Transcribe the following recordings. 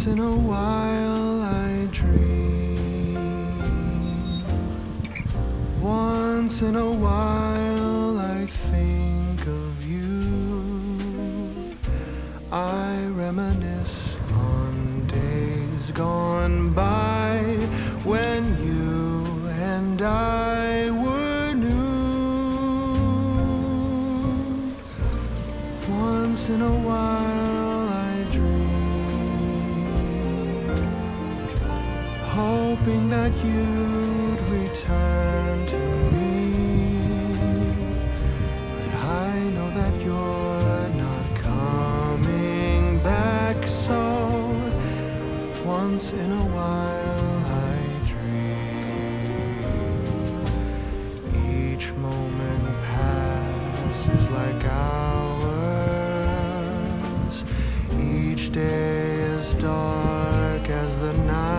Once in a while I dream. Once in a while I think of you. I reminisce on days gone by when you and I were new. Once in a while I dream, hoping that you'd return to me. But I know that you're not coming back, so once in a while I dream. Each moment passes like hours. Each day is dark as the night.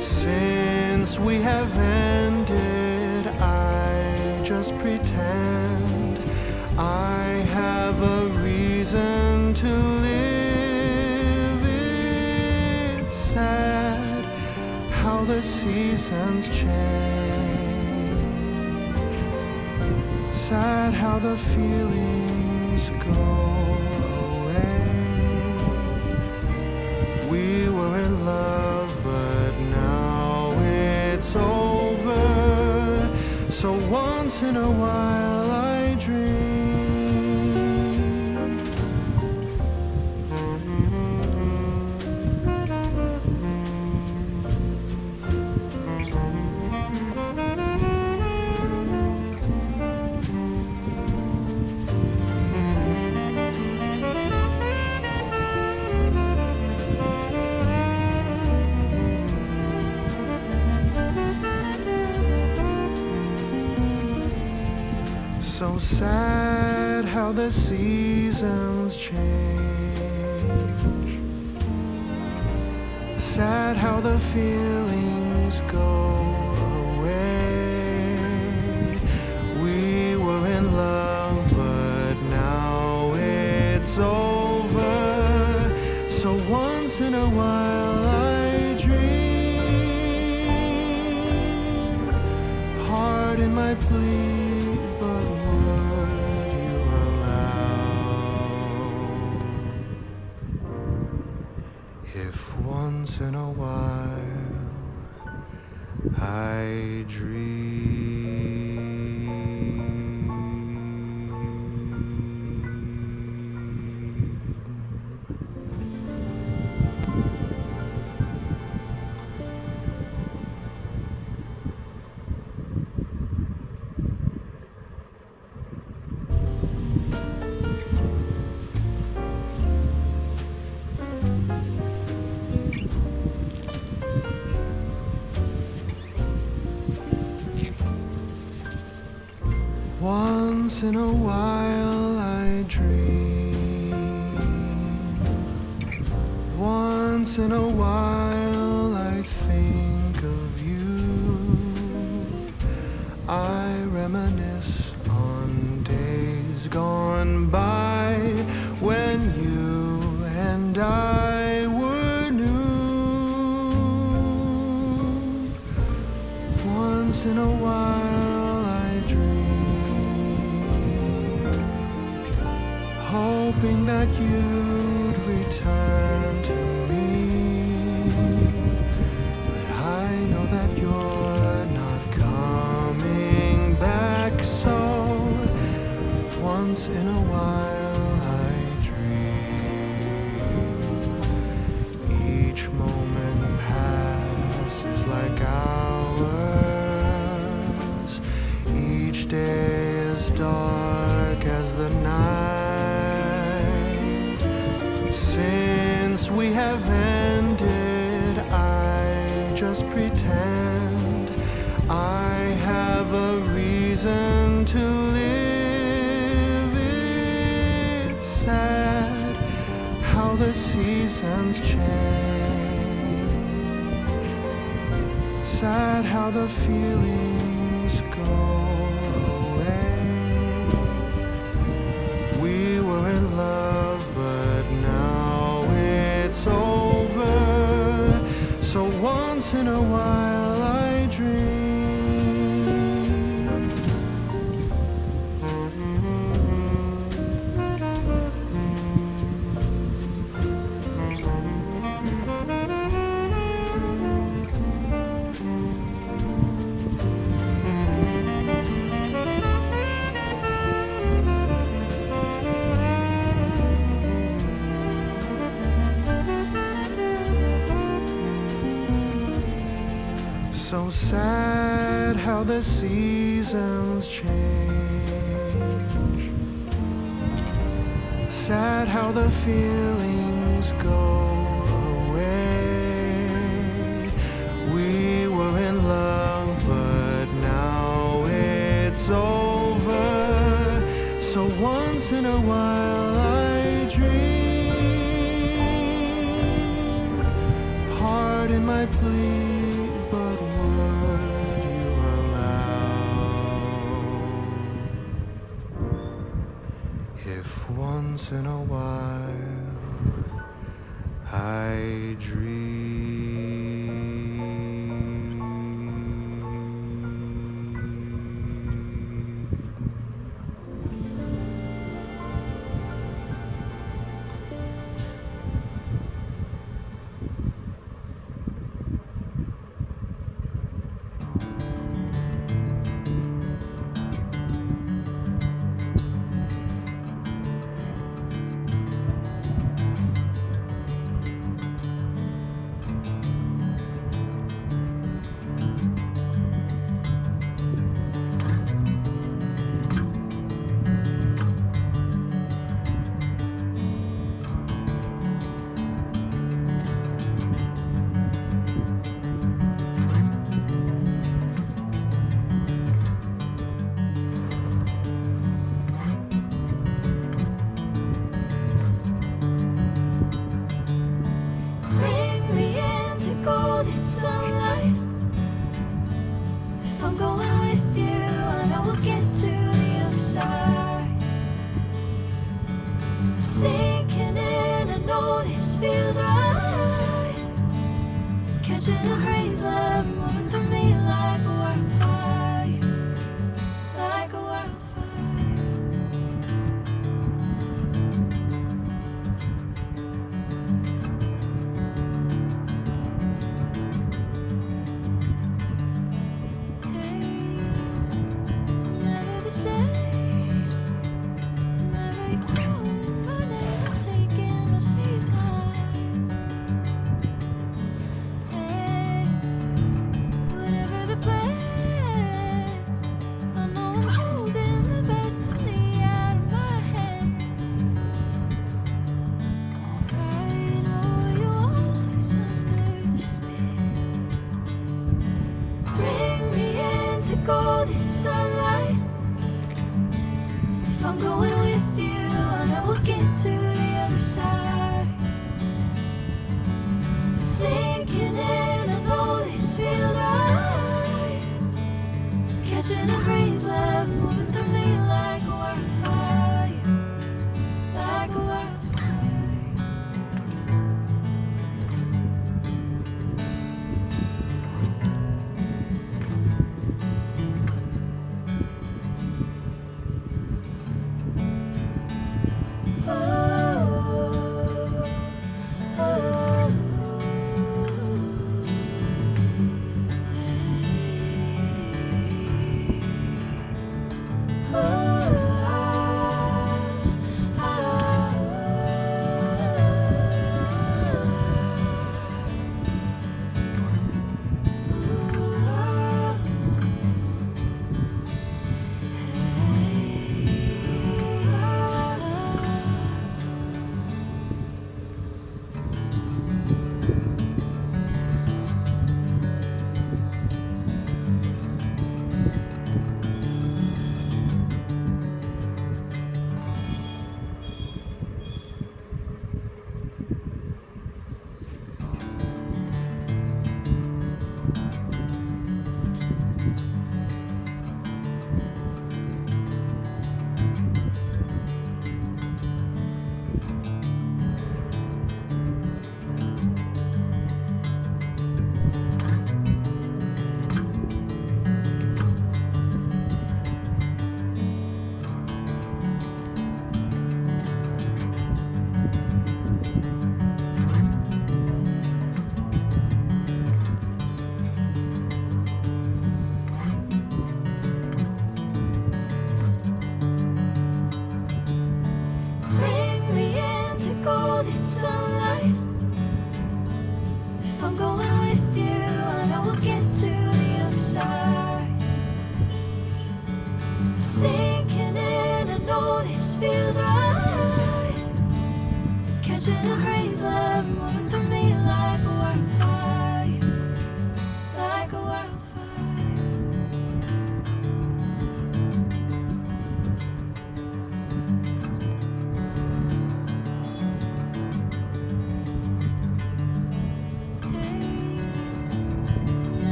Since we have ended, I just pretend I have a reason to live. It's sad how the seasons change. Sad how the feelings go away. We were in love, but now it's over. So once in a while I dream. So sad how the seasons change. Sad how the feelings go away. We were in love, but now it's over. So once in a while I dream. Pardon my plea, but would you allow if once in a while I dream? Once in a while I dream. Once in a while I think of you. I reminisce on days gone by when you and I were new. Once in a while I dream, hoping that you'd return to me. But I know that you're not coming back, so once in a while I dream. Each moment passes like hours. Each day is dark as the night. Since we have ended, I just pretend I have a reason to live. It's sad how the seasons change. Sad how the feelings go away. We were in love, but now once in a while I dream. So sad how the seasons change. Sad how the feelings go away. We were in love, but now it's over. So once in a while I dream. Pardon my plea, but would you allow if once in a while I dream?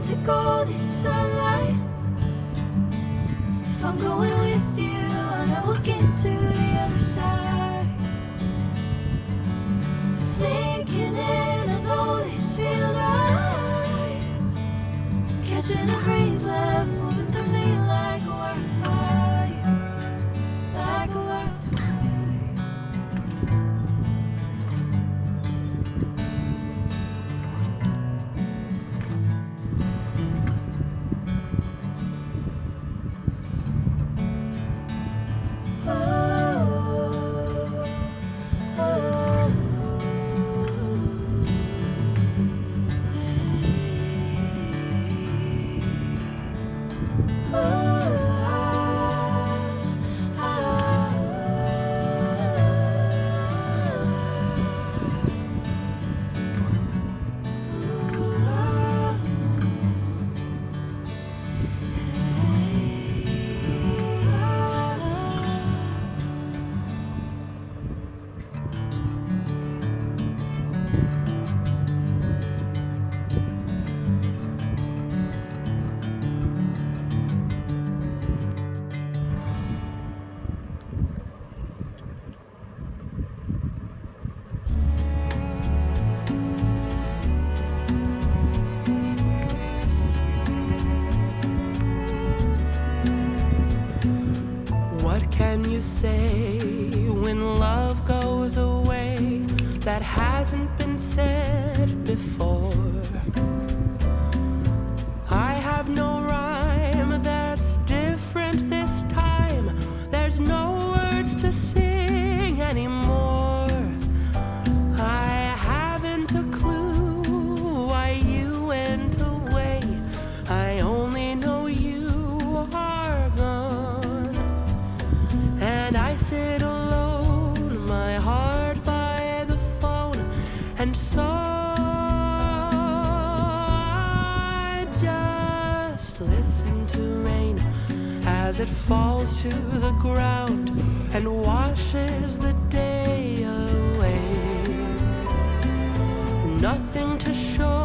to golden sunlight. If I'm going with you, I know we'll get to the other side. Sinking in, I know this feels right. Catching a breeze, love moving through me like a wildfire, like a wildfire. What can you say when love goes away that hasn't been said before? I have no rhyme that's different this time. There's no words to sing anymore. I haven't a clue why you went away. I only know you are gone. And I sit alone, my heart by the phone, and so I just listen to rain as it falls to the ground and washes the day away. Nothing to show